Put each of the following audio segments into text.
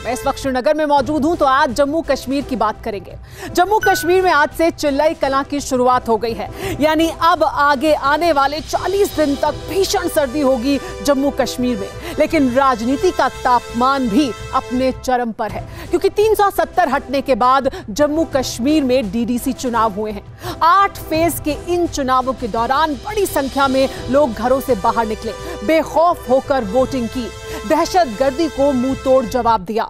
मैं इस वक्त श्रीनगर में मौजूद हूं तो आज जम्मू कश्मीर की बात करेंगे। जम्मू कश्मीर में आज से चिल्लई कलां की शुरुआत हो गई है, यानी अब आगे आने वाले 40 दिन तक भीषण सर्दी होगी जम्मू कश्मीर में। लेकिन राजनीति का तापमान भी अपने चरम पर है, क्योंकि 370 हटने के बाद जम्मू कश्मीर में डीडीसी चुनाव हुए हैं। 8 फेज के इन चुनावों के दौरान बड़ी संख्या में लोग घरों से बाहर निकले, बेखौफ होकर वोटिंग की, दहशतगर्दी को मुंह तोड़ जवाब दिया।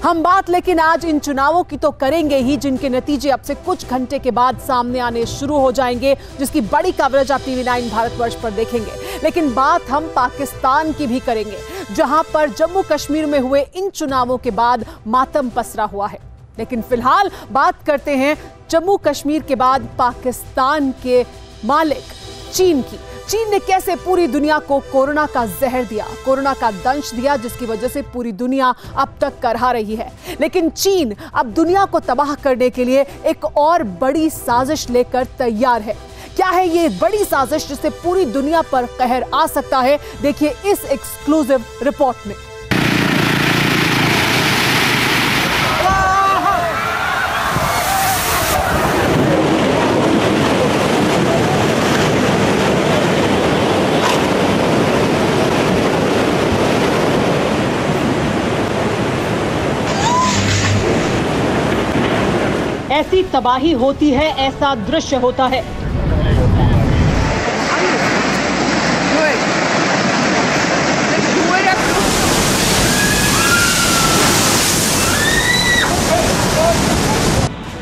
हम बात लेकिन आज इन चुनावों की तो करेंगे ही, जिनके नतीजे अब से कुछ घंटे के बाद सामने आने शुरू हो जाएंगे, जिसकी बड़ी कवरेज आप टीवी 9 भारतवर्ष पर देखेंगे। लेकिन बात हम पाकिस्तान की भी करेंगे, जहां पर जम्मू कश्मीर में हुए इन चुनावों के बाद मातम पसरा हुआ है। लेकिन फिलहाल बात करते हैं जम्मू कश्मीर के बाद पाकिस्तान के मालिक चीन की। चीन ने कैसे पूरी दुनिया को कोरोना का जहर दिया, कोरोना का दंश दिया, जिसकी वजह से पूरी दुनिया अब तक करहा रही है। लेकिन चीन अब दुनिया को तबाह करने के लिए एक और बड़ी साजिश लेकर तैयार है। क्या है ये बड़ी साजिश जिससे पूरी दुनिया पर कहर आ सकता है? देखिए इस एक्सक्लूसिव रिपोर्ट में। ऐसी तबाही होती है, ऐसा दृश्य होता है।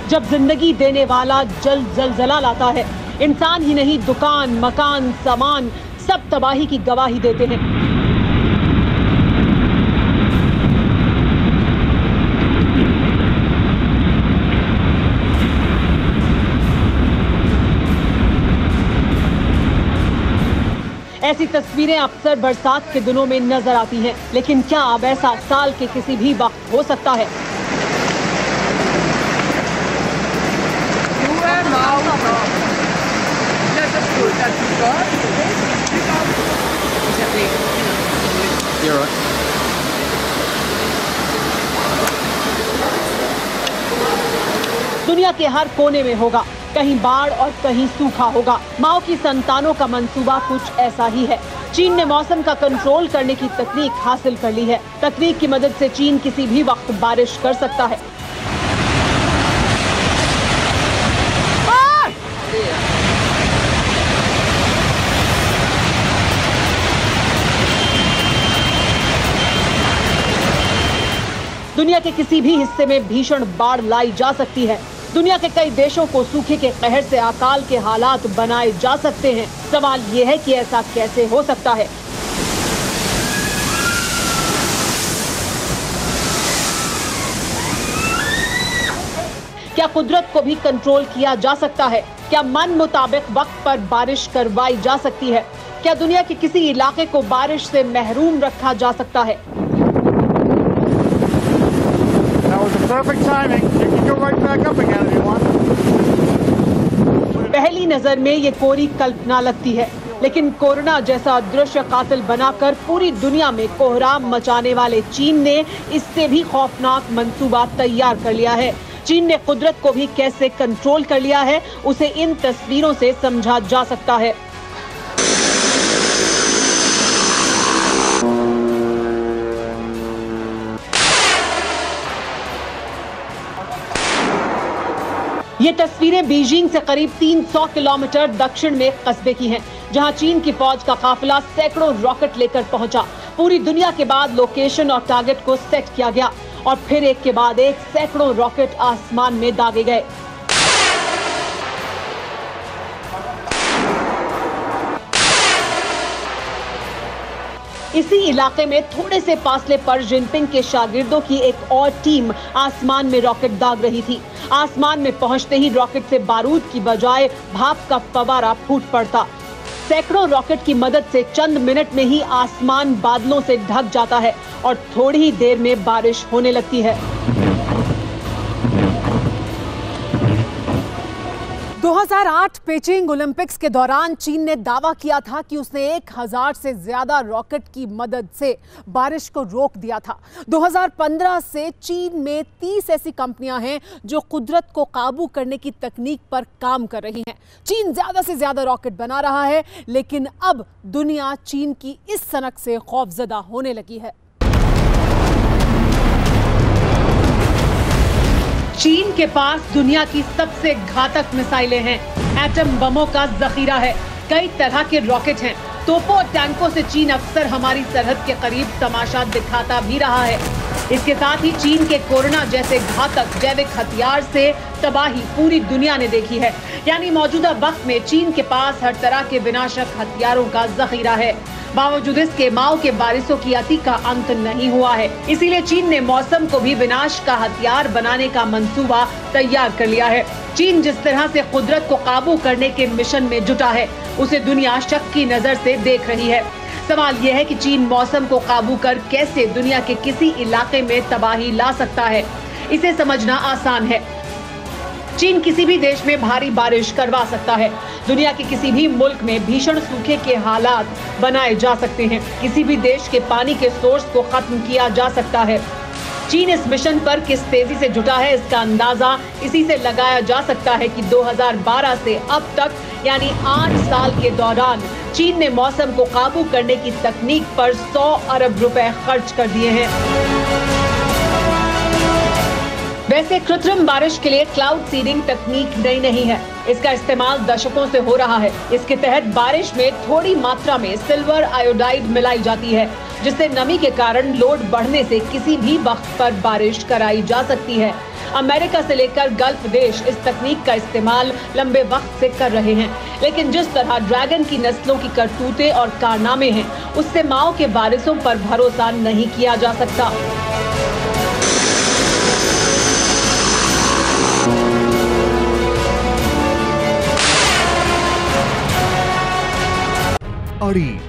जब जिंदगी देने वाला जलजला लाता है, इंसान ही नहीं दुकान, मकान, सामान सब तबाही की गवाही देते हैं। ऐसी तस्वीरें अक्सर बरसात के दिनों में नजर आती हैं, लेकिन क्या अब ऐसा साल के किसी भी वक्त हो सकता है? दुनिया के हर कोने में होगा, कहीं बाढ़ और कहीं सूखा होगा। माओ की संतानों का मंसूबा कुछ ऐसा ही है। चीन ने मौसम का कंट्रोल करने की तकनीक हासिल कर ली है। तकनीक की मदद से चीन किसी भी वक्त बारिश कर सकता है। दुनिया के किसी भी हिस्से में भीषण बाढ़ लाई जा सकती है। दुनिया के कई देशों को सूखे के कहर से अकाल के हालात बनाए जा सकते हैं। सवाल यह है कि ऐसा कैसे हो सकता है? क्या कुदरत को भी कंट्रोल किया जा सकता है? क्या मन मुताबिक वक्त पर बारिश करवाई जा सकती है? क्या दुनिया के किसी इलाके को बारिश से महरूम रखा जा सकता है? पहली नजर में ये कोरी कल्पना लगती है, लेकिन कोरोना जैसा दृश्य कातिल बनाकर पूरी दुनिया में कोहराम मचाने वाले चीन ने इससे भी खौफनाक मंसूबा तैयार कर लिया है। चीन ने कुदरत को भी कैसे कंट्रोल कर लिया है, उसे इन तस्वीरों से समझा जा सकता है। ये तस्वीरें बीजिंग से करीब 300 किलोमीटर दक्षिण में एक कस्बे की हैं, जहां चीन की फौज का काफिला सैकड़ों रॉकेट लेकर पहुंचा। पूरी दुनिया के बाद लोकेशन और टारगेट को सेट किया गया और फिर एक के बाद एक सैकड़ों रॉकेट आसमान में दागे गए। इसी इलाके में थोड़े से फासले पर जिनपिंग के शागिर्दों की एक और टीम आसमान में रॉकेट दाग रही थी। आसमान में पहुंचते ही रॉकेट से बारूद की बजाय भाप का फव्वारा फूट पड़ता। सैकड़ों रॉकेट की मदद से चंद मिनट में ही आसमान बादलों से ढक जाता है और थोड़ी ही देर में बारिश होने लगती है। 2008 पेजिंग ओलंपिक्स के दौरान चीन ने दावा किया था कि उसने 1000 से ज्यादा रॉकेट की मदद से बारिश को रोक दिया था। 2015 से चीन में 30 ऐसी कंपनियां हैं जो कुदरत को काबू करने की तकनीक पर काम कर रही हैं। चीन ज्यादा से ज्यादा रॉकेट बना रहा है, लेकिन अब दुनिया चीन की इस सनक से खौफजदा होने लगी है। चीन के पास दुनिया की सबसे घातक मिसाइलें हैं, एटम बमों का जखीरा है, कई तरह के रॉकेट हैं, तोपों और टैंकों से चीन अक्सर हमारी सरहद के करीब तमाशा दिखाता भी रहा है। इसके साथ ही चीन के कोरोना जैसे घातक जैविक हथियार से तबाही पूरी दुनिया ने देखी है। यानी मौजूदा वक्त में चीन के पास हर तरह के विनाशक हथियारों का जखीरा है। बावजूद इसके माओ के बारिशों की अति का अंत नहीं हुआ है। इसीलिए चीन ने मौसम को भी विनाश का हथियार बनाने का मंसूबा तैयार कर लिया है। चीन जिस तरह से कुदरत को काबू करने के मिशन में जुटा है, उसे दुनिया शक की नजर से देख रही है। सवाल यह है कि चीन मौसम को काबू कर कैसे दुनिया के किसी इलाके में तबाही ला सकता है। इसे समझना आसान है। चीन किसी भी देश में भारी बारिश करवा सकता है। दुनिया के किसी भी मुल्क में भीषण सूखे के हालात बनाए जा सकते हैं। किसी भी देश के पानी के सोर्स को खत्म किया जा सकता है। चीन इस मिशन पर किस तेजी से जुटा है, इसका अंदाजा इसी से लगाया जा सकता है कि 2012 से अब तक यानी 8 साल के दौरान चीन ने मौसम को काबू करने की तकनीक पर 100 अरब रुपए खर्च कर दिए हैं। वैसे कृत्रिम बारिश के लिए क्लाउड सीडिंग तकनीक नई नहीं है। इसका इस्तेमाल दशकों से हो रहा है। इसके तहत बारिश में थोड़ी मात्रा में सिल्वर आयोडाइड मिलाई जाती है, जिससे नमी के कारण लोड बढ़ने से किसी भी वक्त पर बारिश कराई जा सकती है। अमेरिका से लेकर गल्फ देश इस तकनीक का इस्तेमाल लंबे वक्त से कर रहे हैं, लेकिन जिस तरह ड्रैगन की नस्लों की करतूतें और कारनामे हैं, उससे माओ के बारिशों पर भरोसा नहीं किया जा सकता। अड़ी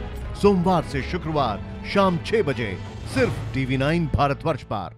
सोमवार से शुक्रवार शाम 6 बजे सिर्फ TV9 भारतवर्ष पर।